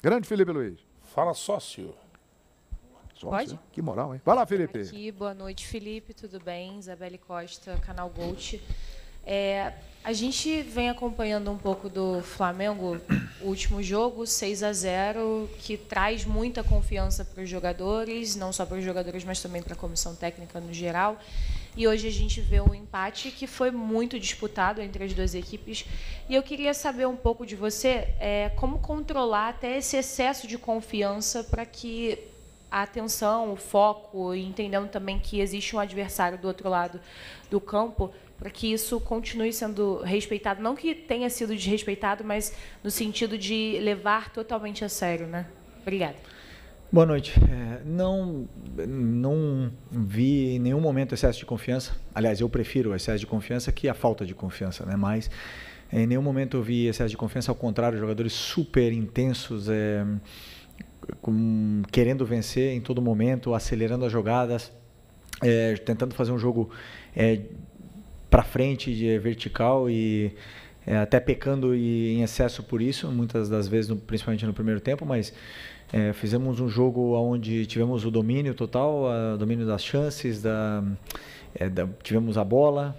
Grande Felipe Luiz. Fala, sócio. Pode? Que moral, hein? Vai lá, Felipe. Aqui, boa noite, Felipe, tudo bem? Isabelle Costa, canal Gold. A gente vem acompanhando um pouco do Flamengo, o último jogo, 6-0, que traz muita confiança para os jogadores, não só para os jogadores, mas também para a comissão técnica no geral. E hoje a gente vê um empate que foi muito disputado entre as duas equipes. E eu queria saber um pouco de você, como controlar até esse excesso de confiança para que a atenção, o foco, e entendendo também que existe um adversário do outro lado do campo, para que isso continue sendo respeitado, não que tenha sido desrespeitado, mas no sentido de levar totalmente a sério, né? Obrigada. Boa noite. Não vi em nenhum momento excesso de confiança. Aliás, eu prefiro o excesso de confiança que a falta de confiança, né? Mas em nenhum momento eu vi excesso de confiança, ao contrário, jogadores super intensos, querendo vencer em todo momento, acelerando as jogadas, tentando fazer um jogo para frente, vertical e até pecando em excesso por isso, muitas das vezes, principalmente no primeiro tempo, mas fizemos um jogo onde tivemos o domínio total, o domínio das chances, tivemos a bola,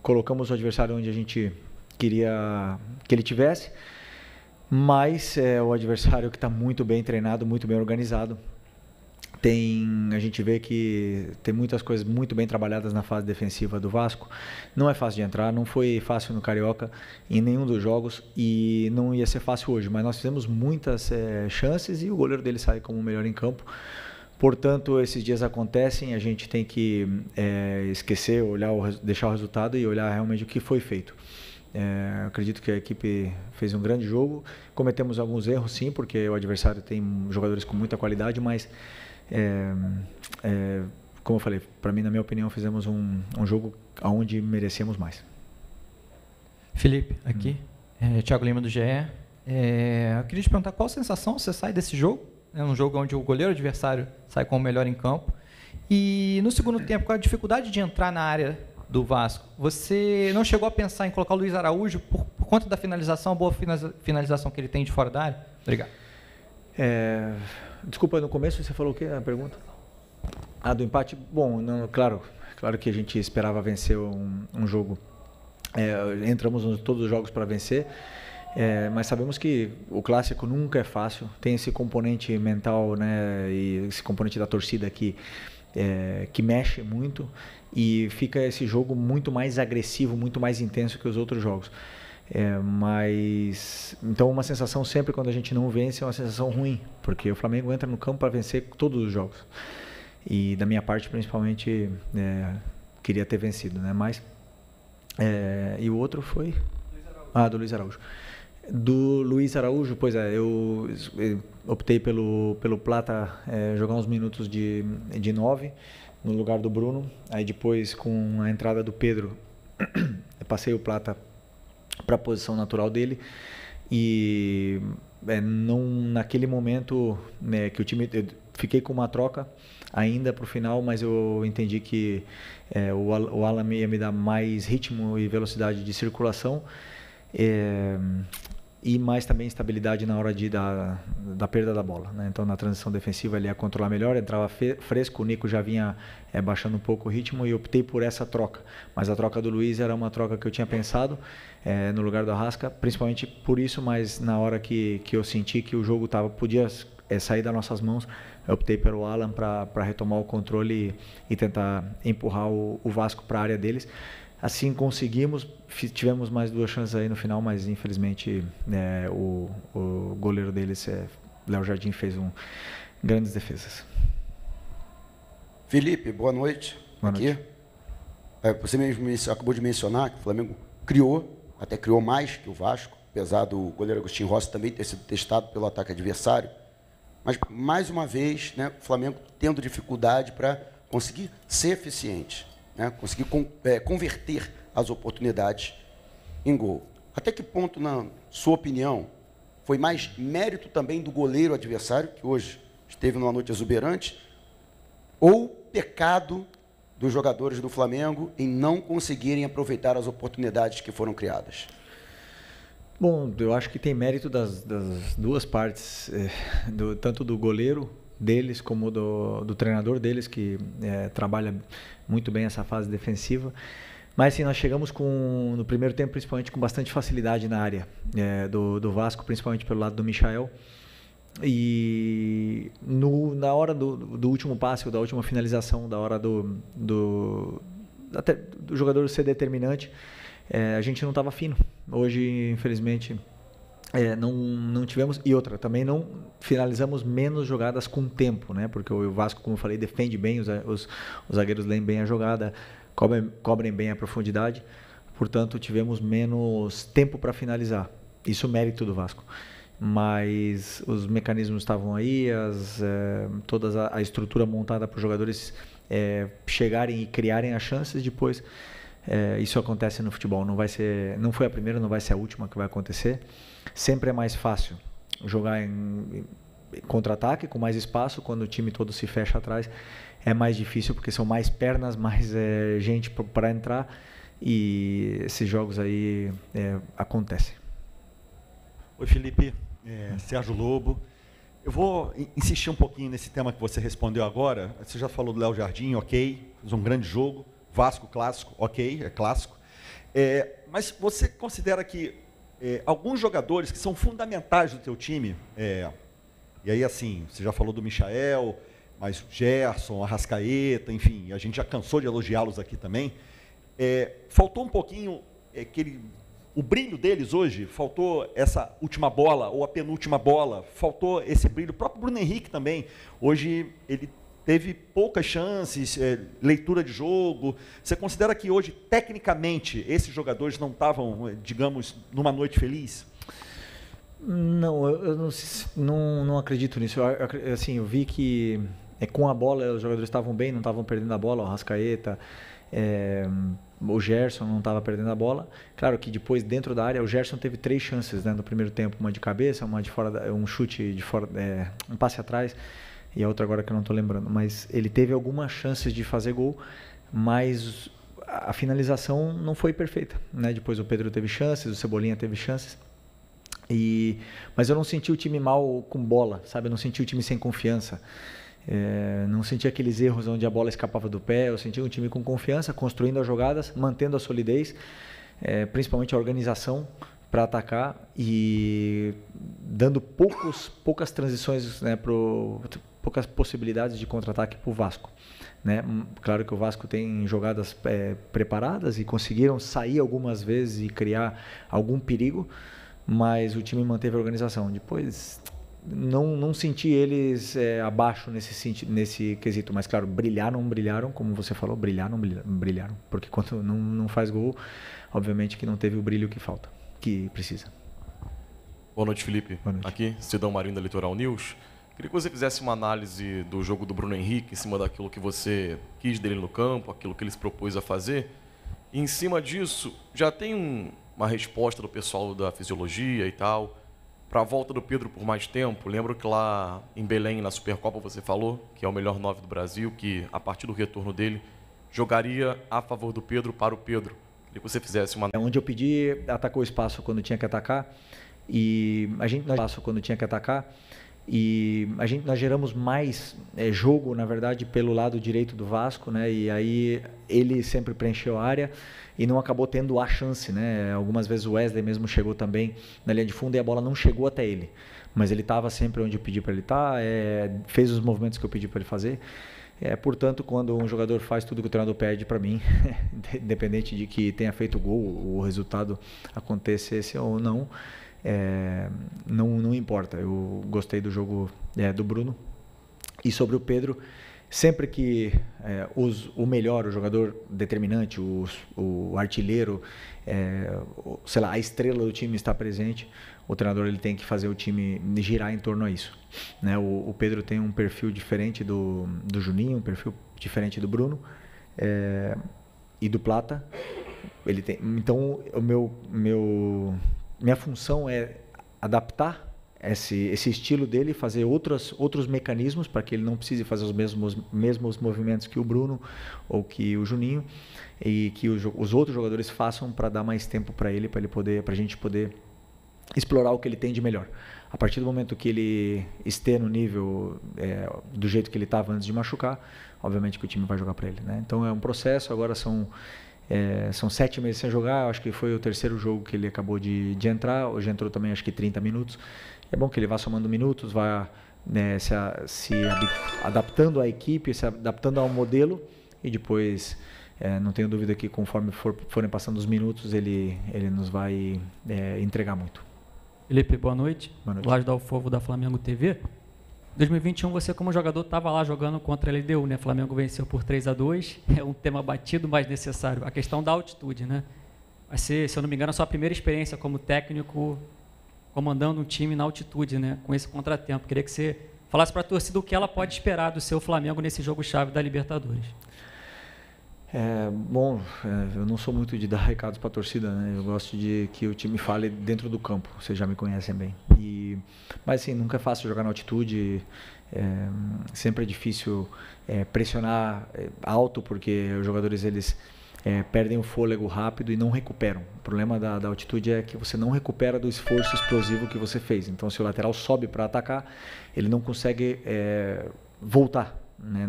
colocamos o adversário onde a gente queria que ele tivesse, mas é o adversário que está muito bem treinado, muito bem organizado. A gente vê que tem muitas coisas muito bem trabalhadas na fase defensiva do Vasco. Não é fácil de entrar, não foi fácil no Carioca em nenhum dos jogos e não ia ser fácil hoje, mas nós fizemos muitas chances e o goleiro dele sai como o melhor em campo. Portanto, esses dias acontecem, a gente tem que esquecer, deixar o resultado e olhar realmente o que foi feito. Acredito que a equipe fez um grande jogo, cometemos alguns erros sim, porque o adversário tem jogadores com muita qualidade, mas como eu falei, para mim, na minha opinião, fizemos um jogo onde merecíamos mais. Felipe, aqui, Thiago Lima do GE. Eu queria te perguntar qual a sensação você sai desse jogo, um jogo onde o goleiro adversário sai com o melhor em campo, e no segundo tempo, qual a dificuldade de entrar na área do Vasco? Você não chegou a pensar em colocar o Luiz Araújo por conta da finalização, a boa finalização que ele tem de fora da área? Obrigado. Desculpa, no começo você falou o quê? A pergunta? Do empate? Bom, claro que a gente esperava vencer um jogo. Entramos em todos os jogos para vencer, mas sabemos que o clássico nunca é fácil. Tem esse componente mental, né, e esse componente da torcida que mexe muito e fica esse jogo muito mais agressivo, muito mais intenso que os outros jogos. Então uma sensação sempre quando a gente não vence é uma sensação ruim, porque o Flamengo entra no campo para vencer todos os jogos e da minha parte principalmente queria ter vencido, né? Mas e o outro foi do Luiz Araújo. Do Luiz Araújo, pois eu optei pelo Plata jogar uns minutos de 9 no lugar do Bruno. Aí depois, com a entrada do Pedro, eu passei o Plata para a posição natural dele. E naquele momento que o time... Eu fiquei com uma troca ainda para o final, mas eu entendi que o Alan ia me dar mais ritmo e velocidade de circulação. E mais também estabilidade na hora da perda da bola, né? Então na transição defensiva ele ia controlar melhor, entrava fresco, o Nico já vinha baixando um pouco o ritmo e optei por essa troca, mas a troca do Luiz era uma troca que eu tinha pensado no lugar do Arrasca, principalmente por isso, mas na hora que eu senti que o jogo podia sair das nossas mãos, eu optei pelo Alan para retomar o controle e tentar empurrar o Vasco para a área deles. Assim conseguimos, tivemos mais 2 chances aí no final, mas infelizmente o goleiro deles, Léo Jardim, fez grandes defesas. Felipe, boa noite. Boa noite. Você mesmo acabou de mencionar que o Flamengo até criou mais que o Vasco, apesar do goleiro Agostinho Rossi também ter sido testado pelo ataque adversário. Mas, mais uma vez, né, o Flamengo tendo dificuldade para conseguir ser eficiente, né, conseguir converter as oportunidades em gol. Até que ponto, na sua opinião, foi mais mérito também do goleiro adversário, que hoje esteve numa noite exuberante, ou pecado dos jogadores do Flamengo em não conseguirem aproveitar as oportunidades que foram criadas? Bom, eu acho que tem mérito das duas partes, tanto do goleiro deles como do treinador deles, que trabalha muito bem essa fase defensiva. Mas assim, nós chegamos no primeiro tempo, principalmente com bastante facilidade na área do Vasco, principalmente pelo lado do Michael. E na hora do último passe, ou da última finalização, da hora até do jogador ser determinante, a gente não estava fino. Hoje, infelizmente, não tivemos. E outra, também não finalizamos menos jogadas com tempo, né? Porque o Vasco, como eu falei, defende bem, os zagueiros leem bem a jogada, cobrem bem a profundidade. Portanto, tivemos menos tempo para finalizar. Isso é mérito do Vasco. Mas os mecanismos estavam aí, toda a estrutura montada para os jogadores chegarem e criarem as chances. Depois, isso acontece no futebol. Não foi a primeira, não vai ser a última que vai acontecer. Sempre é mais fácil jogar em contra-ataque, com mais espaço. Quando o time todo se fecha atrás, é mais difícil, porque são mais pernas, mais gente para entrar. E esses jogos aí acontecem. Oi, Felipe. Sérgio Lobo. Eu vou insistir um pouquinho nesse tema que você respondeu agora. Você já falou do Léo Jardim, ok, fez um grande jogo. Vasco clássico, ok, é clássico. Mas você considera que alguns jogadores que são fundamentais do teu time, e aí assim, você já falou do Michael, mas Gerson, Arrascaeta, enfim, a gente já cansou de elogiá-los aqui também. Faltou um pouquinho o brilho deles hoje, faltou essa última bola, ou a penúltima bola, faltou esse brilho. O próprio Bruno Henrique também, hoje ele teve poucas chances, leitura de jogo. Você considera que hoje, tecnicamente, esses jogadores não estavam, digamos, numa noite feliz? Não, eu não acredito nisso. Eu vi que com a bola os jogadores estavam bem, não estavam perdendo a bola, o Arrascaeta, o Gerson não estava perdendo a bola. Claro que depois, dentro da área, o Gerson teve 3 chances, né, no primeiro tempo, uma de cabeça, uma de fora, um chute de fora, um passe atrás, e a outra agora que eu não estou lembrando. Mas ele teve algumas chances de fazer gol, mas a finalização não foi perfeita, né? Depois o Pedro teve chances, o Cebolinha teve chances. Mas eu não senti o time mal com bola, sabe? Eu não senti o time sem confiança. Não senti aqueles erros onde a bola escapava do pé. Eu senti um time com confiança, construindo as jogadas, mantendo a solidez, principalmente a organização para atacar e dando poucas transições, né, poucas possibilidades de contra-ataque para o Vasco, né? Claro que o Vasco tem jogadas preparadas e conseguiram sair algumas vezes e criar algum perigo, mas o time manteve a organização. Depois não senti eles abaixo nesse quesito, mas claro, brilharam, como você falou, brilharam, porque quando não faz gol, obviamente que não teve o brilho que precisa. Boa noite, Felipe. Boa noite. Aqui, Cidão Marinho da Litoral News. Queria que você fizesse uma análise do jogo do Bruno Henrique, em cima daquilo que você quis dele no campo, aquilo que ele se propôs a fazer. E em cima disso, já tem uma resposta do pessoal da fisiologia e tal, para a volta do Pedro por mais tempo. Lembro que lá em Belém, na Supercopa, você falou que é o melhor 9 do Brasil, que a partir do retorno dele, jogaria a favor do Pedro para o Pedro. Queria que você fizesse uma... Onde eu pedi, atacou o espaço quando tinha que atacar, e nós geramos mais jogo, na verdade, pelo lado direito do Vasco, né? E aí ele sempre preencheu a área e não acabou tendo a chance, né? Algumas vezes o Wesley mesmo chegou também na linha de fundo e a bola não chegou até ele, mas ele estava sempre onde eu pedi para ele estar, fez os movimentos que eu pedi para ele fazer. Portanto, quando um jogador faz tudo que o treinador pede para mim, independente de que tenha feito gol, o resultado acontecesse ou não, não importa. Eu gostei do jogo do Bruno. E sobre o Pedro, sempre que o melhor, o jogador determinante, o artilheiro, sei lá, a estrela do time está presente, o treinador ele tem que fazer o time girar em torno a isso, né? O Pedro tem um perfil diferente do Juninho, um perfil diferente do Bruno e do Plata. Então, minha função é adaptar esse estilo dele, fazer outros mecanismos para que ele não precise fazer os mesmos movimentos que o Bruno ou que o Juninho, e que os outros jogadores façam para dar mais tempo para ele, para a gente poder explorar o que ele tem de melhor. A partir do momento que ele esteja no nível do jeito que ele estava antes de machucar, obviamente que o time vai jogar para ele, né? Então é um processo. Agora são 7 meses sem jogar. Acho que foi o terceiro jogo que ele acabou de entrar. Hoje entrou também acho que 30 minutos. É bom que ele vá somando minutos, vá se adaptando à equipe, se adaptando ao modelo, e depois não tenho dúvida que conforme forem passando os minutos ele nos vai entregar muito. Felipe, boa noite. Boa noite. Laje do Fogo da Flamengo TV. Em 2021 você como jogador estava lá jogando contra a LDU, né? Flamengo venceu por 3-2, é um tema batido, mas necessário. A questão da altitude, né? Vai ser, se eu não me engano, a sua primeira experiência como técnico comandando um time na altitude, né? Com esse contratempo. Queria que você falasse para a torcida o que ela pode esperar do seu Flamengo nesse jogo-chave da Libertadores. Eu não sou muito de dar recados para a torcida, né? Eu gosto de que o time fale dentro do campo, vocês já me conhecem bem. Mas assim, nunca é fácil jogar na altitude, sempre é difícil pressionar alto, porque os jogadores eles perdem o fôlego rápido e não recuperam. O problema da altitude é que você não recupera do esforço explosivo que você fez. Então, se o lateral sobe para atacar, ele não consegue voltar, né?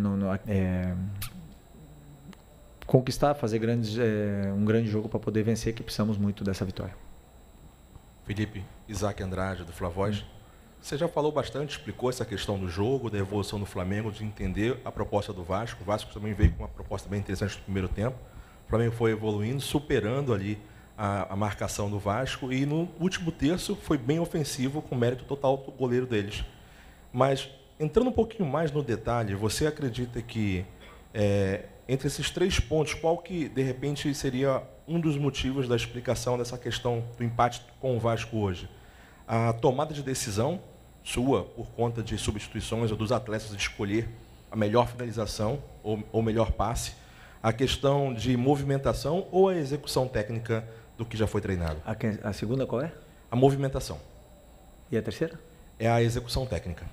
Conquistar, fazer um grande jogo para poder vencer, que precisamos muito dessa vitória. Felipe, Isaac Andrade, do Flavoz. Você já falou bastante, explicou essa questão do jogo, da evolução do Flamengo, de entender a proposta do Vasco. O Vasco também veio com uma proposta bem interessante no primeiro tempo. O Flamengo foi evoluindo, superando ali a marcação do Vasco, e no último terço foi bem ofensivo, com mérito total do goleiro deles. Mas, entrando um pouquinho mais no detalhe, você acredita que entre esses 3 pontos, qual que, de repente, seria um dos motivos da explicação dessa questão do empate com o Vasco hoje? A tomada de decisão sua, por conta de substituições ou dos atletas de escolher a melhor finalização ou melhor passe, a questão de movimentação ou a execução técnica do que já foi treinado? A segunda qual é? A movimentação. E a terceira? É a execução técnica.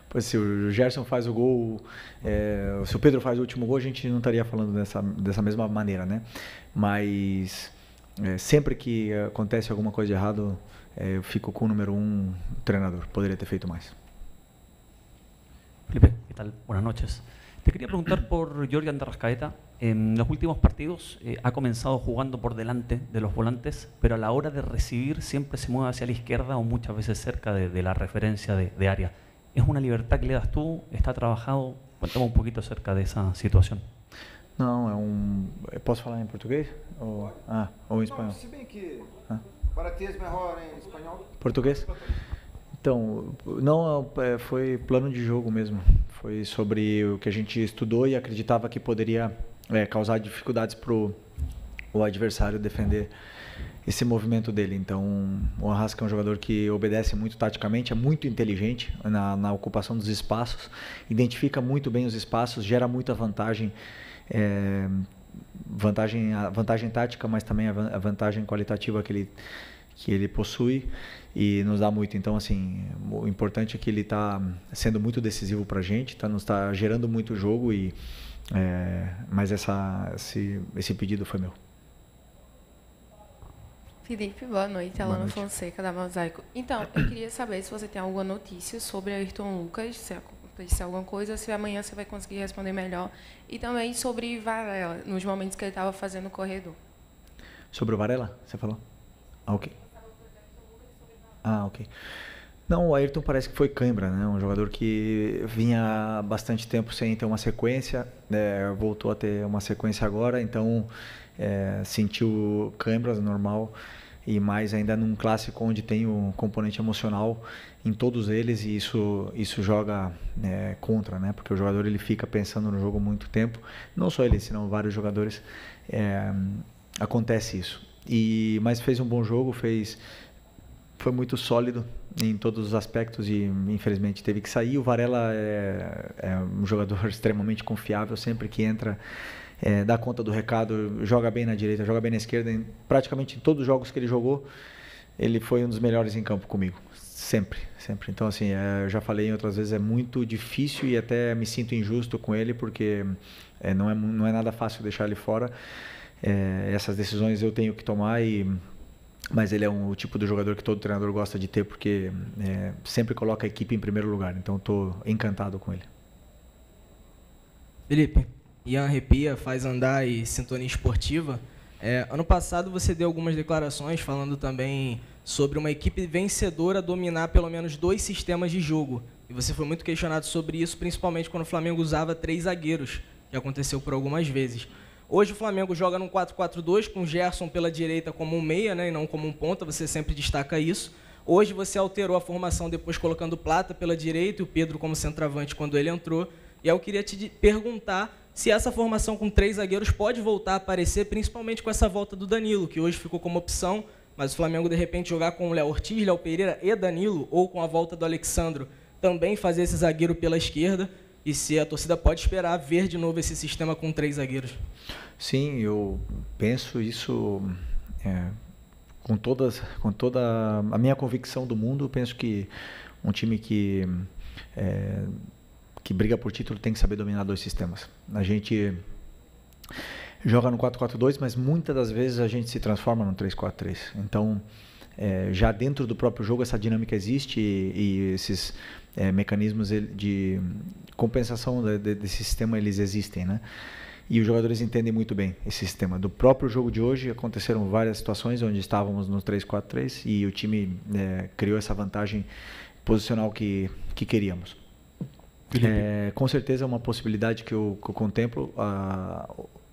Pois se o Gerson faz o gol, se o Pedro faz o último gol, a gente não estaria falando dessa mesma maneira, né? Mas sempre que acontece alguma coisa de errado, eu fico com o número 1 treinador. Poderia ter feito mais. Felipe, ¿qué tal? Buenas noches. Te quería preguntar por Jorge de Arrascaeta. En los últimos partidos ha comenzado jugando por delante de los volantes, pero a la hora de recibir siempre se mueve hacia la izquierda o muchas veces cerca de la referencia de área. ¿Es una libertad que le das tú? ¿Está trabajado? Cuéntame un poquito acerca de esa situación. Não, posso falar em português? Ou em espanhol? Se bem que para ti é melhor em espanhol. Português? Então, não, foi plano de jogo mesmo. Foi sobre o que a gente estudou e acreditava que poderia causar dificuldades para o adversário defender esse movimento dele. Então, o Arrasca é um jogador que obedece muito taticamente, é muito inteligente na ocupação dos espaços, identifica muito bem os espaços, gera muita vantagem, vantagem tática, mas também a vantagem qualitativa que ele possui, e nos dá muito. Então, assim, o importante é que ele está sendo muito decisivo para a gente, nos está gerando muito jogo, mas esse pedido foi meu. Felipe, boa noite. Alana Fonseca, da Mosaico. Então, eu queria saber se você tem alguma notícia sobre Ayrton Lucas, se aconteceu alguma coisa, se amanhã você vai conseguir responder melhor. E também sobre Varela, nos momentos que ele estava fazendo o corredor. Sobre o Varela, você falou? Ok. Ok. Não, o Ayrton parece que foi cãibra, né? Um jogador que vinha há bastante tempo sem ter uma sequência, voltou a ter uma sequência agora, então sentiu câimbras, normal, e mais ainda num clássico onde tem o componente emocional em todos eles, e isso joga contra, né? Porque o jogador ele fica pensando no jogo muito tempo, não só ele, senão vários jogadores, acontece isso. Mas fez um bom jogo, foi muito sólido em todos os aspectos e infelizmente teve que sair. O Varela é um jogador extremamente confiável, sempre que entra dá conta do recado, joga bem na direita, joga bem na esquerda. Praticamente em todos os jogos que ele jogou, ele foi um dos melhores em campo comigo, sempre. Então, assim, eu já falei outras vezes, é muito difícil e até me sinto injusto com ele, porque não é nada fácil deixar ele fora. Essas decisões eu tenho que tomar, e mas ele é o tipo de jogador que todo treinador gosta de ter, porque sempre coloca a equipe em primeiro lugar. Então, estou encantado com ele. Felipe, Ian Arrepia, Faz Andar e Sintonia Esportiva. Ano passado você deu algumas declarações falando também sobre uma equipe vencedora dominar pelo menos 2 sistemas de jogo. E você foi muito questionado sobre isso, principalmente quando o Flamengo usava 3 zagueiros, que aconteceu por algumas vezes. Hoje o Flamengo joga num 4-4-2 com o Gerson pela direita como um meia, né, e não como um ponta, você sempre destaca isso. Hoje você alterou a formação depois colocando o Plata pela direita e o Pedro como centroavante quando ele entrou. E aí eu queria te perguntar se essa formação com 3 zagueiros pode voltar a aparecer, principalmente com essa volta do Danilo, que hoje ficou como opção, mas o Flamengo de repente jogar com o Léo Ortiz, Léo Pereira e Danilo, ou com a volta do Alexandro, também fazer esse zagueiro pela esquerda. E se a torcida pode esperar ver de novo esse sistema com 3 zagueiros? Sim, eu penso isso com toda a minha convicção do mundo. Eu penso que um time que briga por título tem que saber dominar 2 sistemas. A gente joga no 4-4-2, mas muitas das vezes a gente se transforma no 3-4-3. Então, já dentro do próprio jogo essa dinâmica existe e esses mecanismos de compensação desse sistema, eles existem, né? E os jogadores entendem muito bem esse sistema. Do próprio jogo de hoje aconteceram várias situações onde estávamos no 3-4-3 e o time criou essa vantagem posicional que queríamos. Com certeza é uma possibilidade que eu contemplo,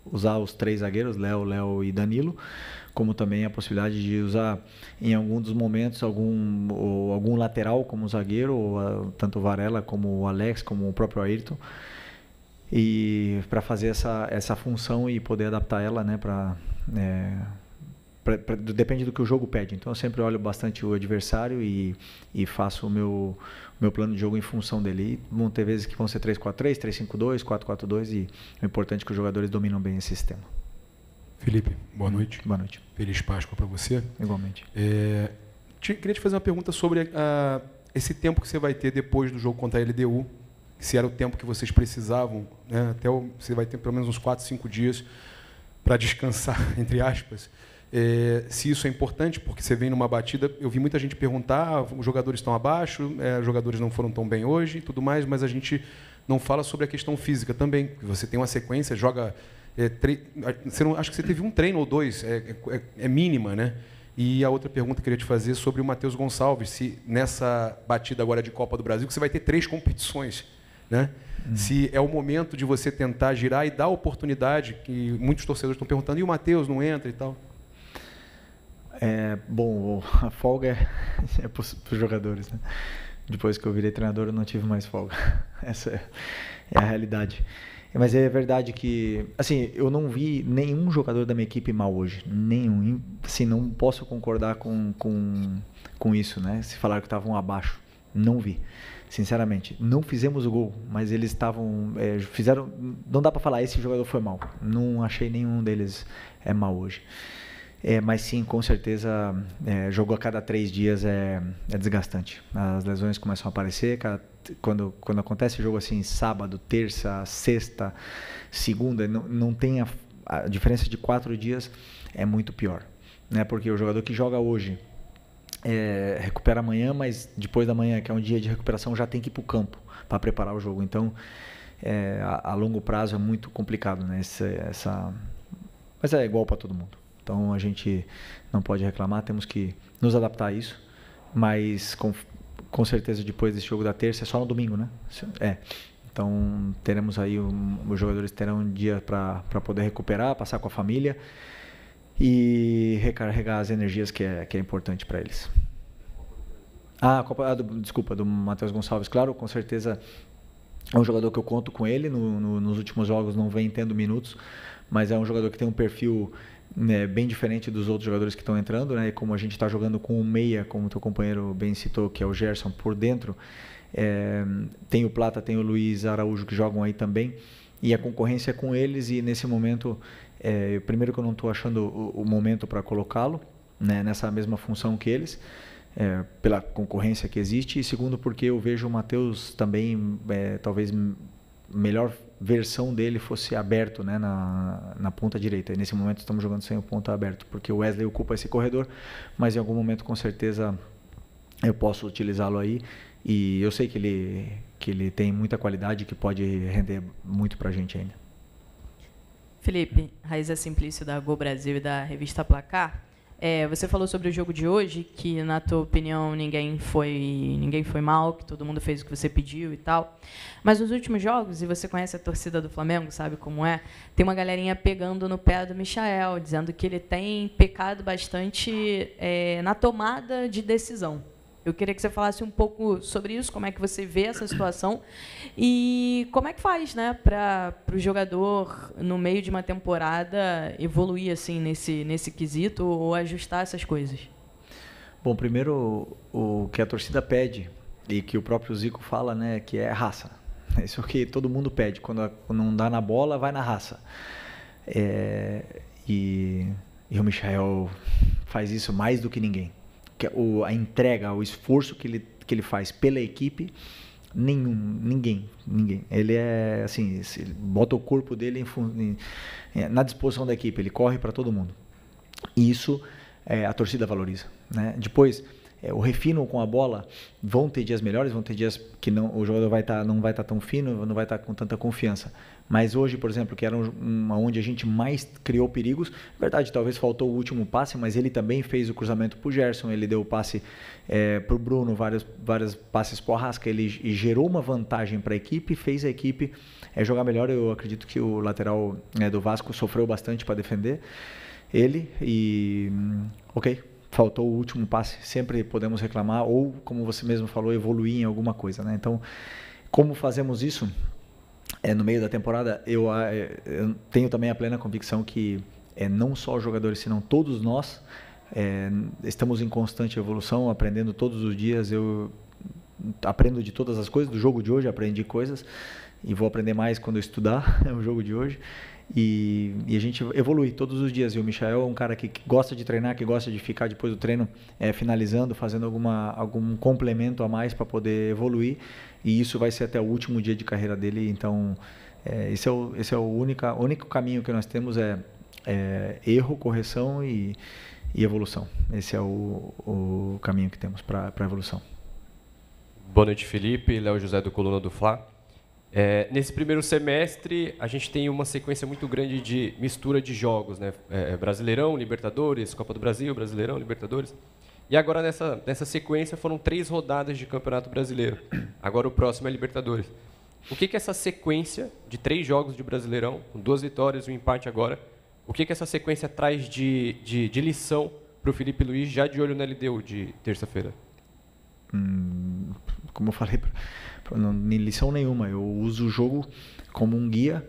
usar os 3 zagueiros, Léo e Danilo, como também a possibilidade de usar em algum dos momentos algum lateral como zagueiro, ou tanto o Varela como o Alex, como o próprio Ayrton, e para fazer essa função e poder adaptar ela, né, depende do que o jogo pede. Então eu sempre olho bastante o adversário e faço o meu plano de jogo em função dele. E vão ter vezes que vão ser 3-4-3, 3-5-2, 4-4-2 e o importante é que os jogadores dominam bem esse sistema. Felipe, boa noite. Boa noite. Feliz Páscoa para você. Igualmente. Queria te fazer uma pergunta sobre esse tempo que você vai ter depois do jogo contra a LDU, se era o tempo que vocês precisavam, né? Você vai ter pelo menos uns 4, 5 dias para descansar, entre aspas. Se isso é importante, porque você vem numa batida, eu vi muita gente perguntar, os jogadores estão abaixo, os jogadores não foram tão bem hoje e tudo mais, mas a gente não fala sobre a questão física também. Você tem uma sequência, joga... acho que você teve um treino ou 2, é mínima, né? E a outra pergunta que eu queria te fazer sobre o Matheus Gonçalves, se nessa batida agora de Copa do Brasil, que você vai ter 3 competições, né? Se é o momento de você tentar girar e dar oportunidade, que muitos torcedores estão perguntando, e o Matheus não entra e tal? Bom, a folga é para os jogadores, né? Depois que eu virei treinador, eu não tive mais folga. Essa é a realidade. Mas é verdade que, assim, eu não vi nenhum jogador da minha equipe mal hoje. Nenhum. Assim, não posso concordar com isso, né? Se falaram que estavam abaixo. Não vi. Sinceramente. Não fizemos o gol, mas eles estavam... fizeram... Não dá para falar, esse jogador foi mal. Não achei nenhum deles mal hoje. Mas sim, com certeza, jogo a cada 3 dias é desgastante. As lesões começam a aparecer. Quando acontece jogo assim, sábado, terça, sexta, segunda, não tem a diferença de 4 dias é muito pior, né? Porque o jogador que joga hoje recupera amanhã, mas depois da manhã, que é um dia de recuperação, já tem que ir para o campo para preparar o jogo. Então, a longo prazo é muito complicado, né? Mas é igual para todo mundo. Então a gente não pode reclamar, temos que nos adaptar a isso, mas com certeza depois desse jogo da terça é só no domingo, né? Então teremos aí, os jogadores terão um dia para poder recuperar, passar com a família e recarregar as energias que é importante para eles. Desculpa, do Matheus Gonçalves, claro, com certeza é um jogador que eu conto com ele, nos últimos jogos não vem tendo minutos, mas é um jogador que tem um perfil bem diferente dos outros jogadores que estão entrando, né? E como a gente está jogando com um meia, como o teu companheiro bem citou, que é o Gerson por dentro, tem o Plata, tem o Luiz Araújo que jogam aí também, e a concorrência é com eles, e nesse momento, primeiro que eu não estou achando o momento para colocá-lo, né, nessa mesma função que eles, pela concorrência que existe, e segundo porque eu vejo o Matheus também talvez versão dele fosse aberto, né, na ponta direita. E nesse momento estamos jogando sem o ponta aberto, porque o Wesley ocupa esse corredor, mas em algum momento com certeza eu posso utilizá-lo aí. E eu sei que ele tem muita qualidade, que pode render muito para a gente ainda. Felipe, Raíza Simplício da Gol Brasil e da revista Placar. Você falou sobre o jogo de hoje, que na tua opinião ninguém foi mal, que todo mundo fez o que você pediu e tal. Mas nos últimos jogos, e você conhece a torcida do Flamengo, sabe como é, tem uma galerinha pegando no pé do Michael, dizendo que ele tem pecado bastante na tomada de decisão. Eu queria que você falasse um pouco sobre isso, como é que você vê essa situação e como é que faz, né, para o jogador, no meio de uma temporada, evoluir assim nesse quesito ou ajustar essas coisas. Bom, primeiro o que a torcida pede e que o próprio Zico fala, né, que é raça. Isso é o que todo mundo pede. Quando não dá na bola, vai na raça. E o Michael faz isso mais do que ninguém. A entrega, o esforço que ele faz pela equipe, ninguém. Ele é assim, ele bota o corpo dele na disposição da equipe, ele corre para todo mundo. E isso a torcida valoriza, né? Depois, o refino com a bola, vão ter dias melhores, vão ter dias que o jogador não vai estar tão fino, não vai estar com tanta confiança. Mas hoje, por exemplo, que era onde a gente mais criou perigos, verdade, talvez faltou o último passe, mas ele também fez o cruzamento para o Gerson, ele deu o passe para o Bruno, vários passes para o Arrasca, ele gerou uma vantagem para a equipe, fez a equipe jogar melhor. Eu acredito que o lateral do Vasco sofreu bastante para defender ele e faltou o último passe, sempre podemos reclamar ou, como você mesmo falou, evoluir em alguma coisa, né? Então, como fazemos isso? No meio da temporada, eu tenho também a plena convicção que não só os jogadores, senão todos nós estamos em constante evolução, aprendendo todos os dias. Eu aprendo de todas as coisas, do jogo de hoje aprendi coisas e vou aprender mais quando eu estudar o jogo de hoje. E a gente evolui todos os dias. E o Michael é um cara que gosta de treinar, que gosta de ficar depois do treino finalizando, fazendo algum complemento a mais para poder evoluir. E isso vai ser até o último dia de carreira dele. Então, esse é o único caminho que nós temos, erro, correção e evolução. Esse é o caminho que temos para a evolução. Boa noite, Felipe. Léo José do Coluna do Fla. Nesse primeiro semestre, a gente tem uma sequência muito grande de mistura de jogos, né? Brasileirão, Libertadores, Copa do Brasil, Brasileirão, Libertadores. E agora, nessa sequência, foram 3 rodadas de Campeonato Brasileiro. Agora o próximo é Libertadores. O que essa sequência de 3 jogos de Brasileirão, com 2 vitórias e um empate agora, o que essa sequência traz de lição para o Felipe Luiz, já de olho na LDU de terça-feira? Como eu falei, não lição nenhuma. Eu uso o jogo como um guia,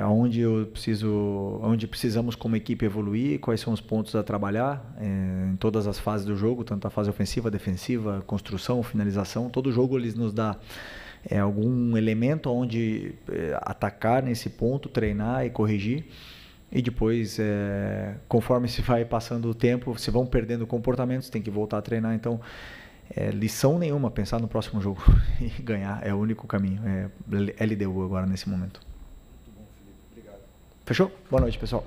onde precisamos como equipe evoluir, quais são os pontos a trabalhar em todas as fases do jogo, tanto a fase ofensiva, defensiva, construção, finalização. Todo jogo eles nos dá algum elemento onde atacar nesse ponto, treinar e corrigir. E depois, conforme se vai passando o tempo, se vão perdendo comportamentos, tem que voltar a treinar. Então, lição nenhuma, pensar no próximo jogo e ganhar é o único caminho. LDU agora nesse momento. Muito bom, Felipe. Obrigado. Fechou? Boa noite, pessoal.